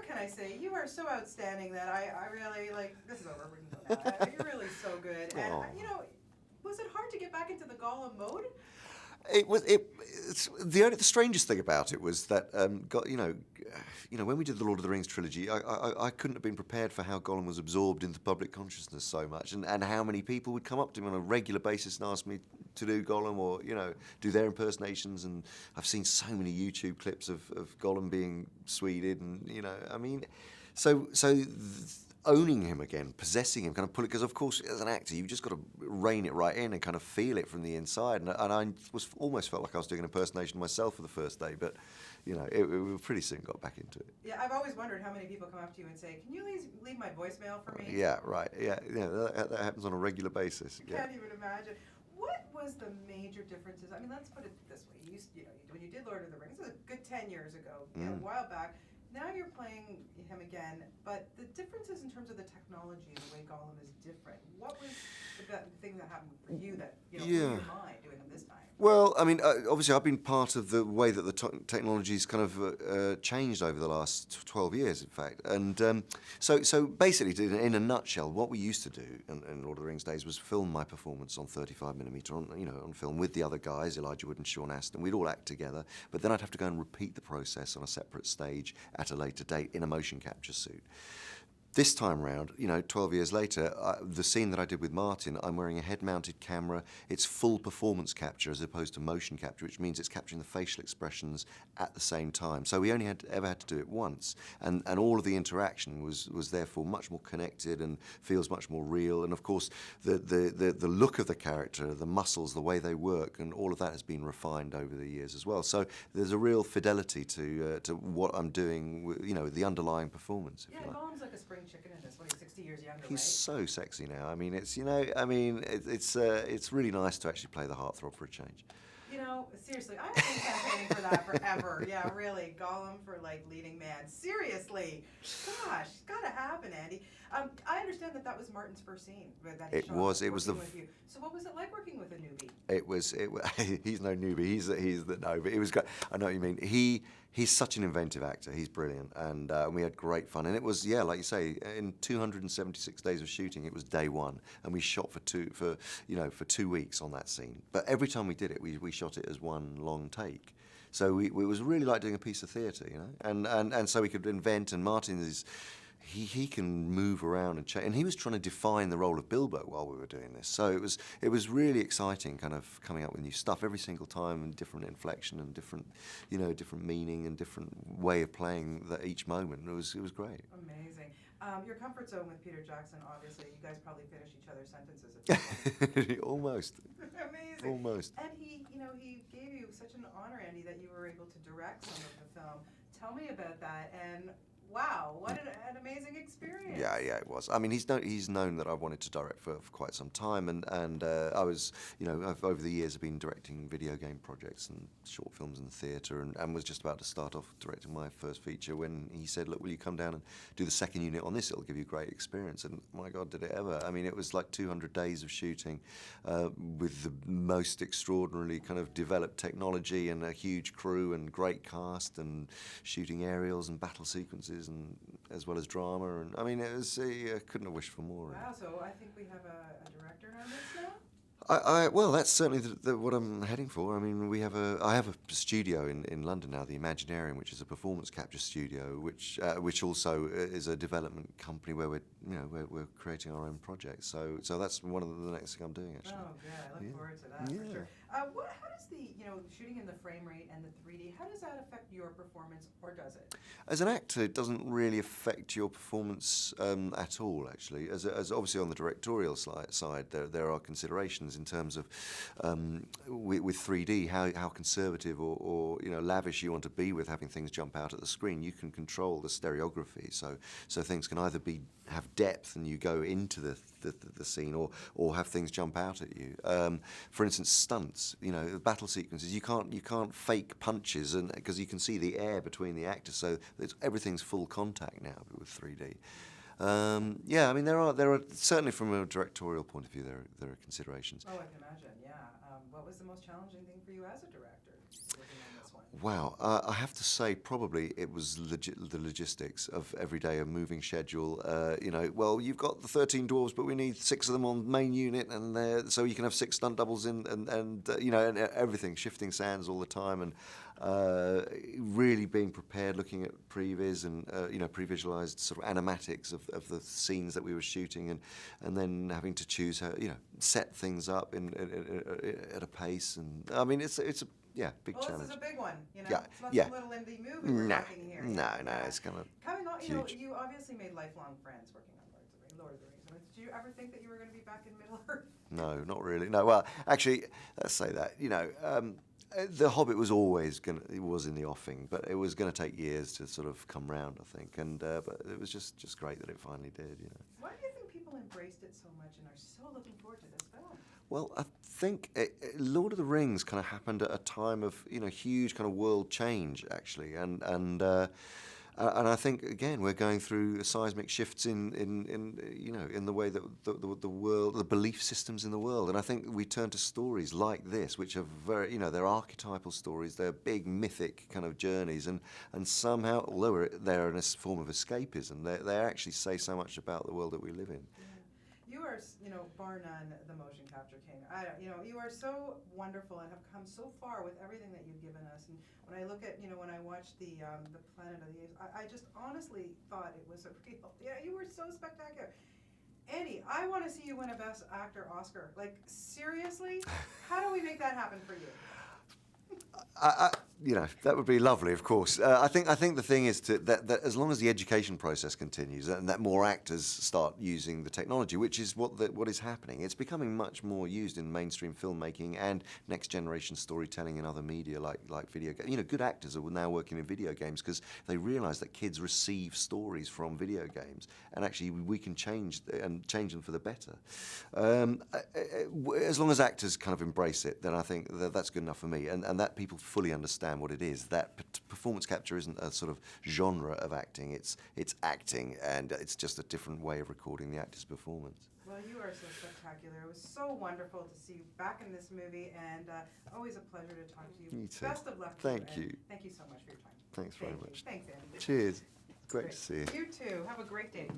can I say? You are so outstanding that I really, like, this is over, we can go now. You're really so good. And, was it hard to get back into the Gollum mode? It was. It's the strangest thing about it was that when we did the Lord of the Rings trilogy, I couldn't have been prepared for how Gollum was absorbed into public consciousness so much, and how many people would come up to me on a regular basis and ask me to do Gollum or do their impersonations. And I've seen so many YouTube clips of Gollum being Sweded, and so. Owning him again, possessing him, kind of pull it, because of course as an actor you've just got to rein it right in and kind of feel it from the inside. And I almost felt like I was doing an impersonation myself for the first day, but it pretty soon got back into it. Yeah, I've always wondered how many people come up to you and say, "Can you leave my voicemail for me?" Yeah, right. Yeah, that happens on a regular basis. I can't even imagine. What was the major differences? I mean, let's put it this way: when you did Lord of the Rings, it was a good 10 years ago, a while back. Now you're playing him again, but the differences in terms of the technology and the way Gollum is different. What was the thing that happened for you that blew your mind doing him this time? Well, I mean, obviously I've been part of the way that the technology's kind of changed over the last 12 years, in fact. And so basically, in a nutshell, what we used to do in Lord of the Rings days was film my performance on 35mm on film with the other guys, Elijah Wood and Sean Astin. We'd all act together, but then I'd have to go and repeat the process on a separate stage at a later date in a motion capture suit. This time round, 12 years later, the scene that I did with Martin, I'm wearing a head-mounted camera. It's full performance capture as opposed to motion capture, which means it's capturing the facial expressions at the same time. So we only ever had to do it once, and all of the interaction was therefore much more connected and feels much more real. And of course, the look of the character, the muscles, the way they work, and all of that has been refined over the years as well. So there's a real fidelity to what I'm doing, the underlying performance. Yeah, Gollum's like a spring chicken in this when he's 60 years younger, He's right? so sexy now. I mean, it's really nice to actually play the heartthrob for a change. Seriously, I've been campaigning for that forever. Yeah, really, Gollum for leading man. Seriously, gosh, it's gotta happen, Andy. I understand that was Martin's first scene that he shot. It was with you. So what was it like working with a newbie? He's no newbie. But it was great. I know what you mean. He's such an inventive actor. He's brilliant, and we had great fun. And it was, like you say, in 276 days of shooting, it was day one, and we shot for 2 weeks on that scene. But every time we did it, we shot it as one long take. So it was really like doing a piece of theatre, and so we could invent. And Martin is. He can move around and change, and he was trying to define the role of Bilbo while we were doing this. So it was really exciting, kind of coming up with new stuff every single time, and different inflection and different meaning and different way of playing each moment. It was great. Amazing. Your comfort zone with Peter Jackson, obviously, you guys probably finish each other's sentences. Almost. Amazing. Almost. And he gave you such an honor, Andy, that you were able to direct some of the film. Tell me about that. And wow, what an amazing experience. Yeah, it was. I mean, he's known that I wanted to direct for quite some time, and I was, I've, over the years, I've been directing video game projects and short films in the theatre, and was just about to start off directing my first feature when he said, "Look, will you come down and do the second unit on this? It'll give you a great experience." And my God, did it ever. I mean, it was like 200 days of shooting with the most extraordinarily kind of developed technology and a huge crew and great cast and shooting aerials and battle sequences, and as well as drama, and I mean, it was couldn't have wished for more. Wow, so I think we have a director on this now? Well, that's certainly what I'm heading for. I mean, I have a studio in London now, the Imaginarium, which is a performance capture studio, which also is a development company where we're creating our own projects. So that's one of the next thing I'm doing, actually. Oh, good. I look forward to that for sure. How does the shooting in the frame rate and the 3D, how does that affect your performance, or does it? As an actor, it doesn't really affect your performance at all, actually. As obviously on the directorial side, there are considerations in terms of with 3D, how conservative or lavish you want to be with having things jump out at the screen. You can control the stereography, so things can either have depth and you go into the scene, or have things jump out at you. For instance, stunts. Battle sequences. You can't fake punches, and because you can see the air between the actors, so everything's full contact now with 3D. I mean, there are certainly from a directorial point of view, there are considerations. Oh, I can imagine. Yeah. What was the most challenging thing for you as a director working on this one? Wow, I have to say, probably it was the logistics of every day, a moving schedule. Well, you've got the 13 dwarves, but we need 6 of them on main unit, and so you can have 6 stunt doubles in, and everything, shifting sands all the time, and really being prepared, looking at previs and pre-visualized sort of animatics of the scenes that we were shooting, and then having to choose how set things up at a pace, and I mean it's a big Well, challenge. this is a big one, Yeah, It's not yeah. some little indie movie we're talking here. No, it's kind of Coming on, huge. you obviously made lifelong friends working on Lord of the Rings. I mean, did you ever think that you were going to be back in Middle Earth? No, not really. No, well, actually, let's say that. The Hobbit was always it was in the offing, but it was going to take years to sort of come round, I think. But it was just great that it finally did. Why do you think people embraced it so much and are so looking forward to this film? Well, I think Lord of the Rings kind of happened at a time of huge kind of world change, actually, and I think again we're going through seismic shifts in the way that the world, the belief systems in the world, and I think we turn to stories like this, which are very they're archetypal stories, they're big mythic kind of journeys, and somehow, although they're in a form of escapism, they actually say so much about the world that we live in. You are, bar none, the motion capture king. You are so wonderful and have come so far with everything that you've given us. And when I look at, when I watched the Planet of the Apes, I just honestly thought it was a real. You were so spectacular. Andy, I want to see you win a Best Actor Oscar. Like, seriously? How do we make that happen for you? That would be lovely, of course. I think the thing is that as long as the education process continues and that more actors start using the technology, which is what is happening, it's becoming much more used in mainstream filmmaking and next generation storytelling in other media like video games. Good actors are now working in video games because they realise that kids receive stories from video games, and actually we can change them for the better. As long as actors kind of embrace it, then I think that's good enough for me, and that people fully understand what it is. That performance capture isn't a sort of genre of acting. It's acting, and it's just a different way of recording the actor's performance. Well, you are so spectacular. It was so wonderful to see you back in this movie, and always a pleasure to talk to you. You too. Best of luck to Thank you. Thank you so much for your time. Thanks very much. Thanks, Andy. Cheers. Great to see you. You too. Have a great day.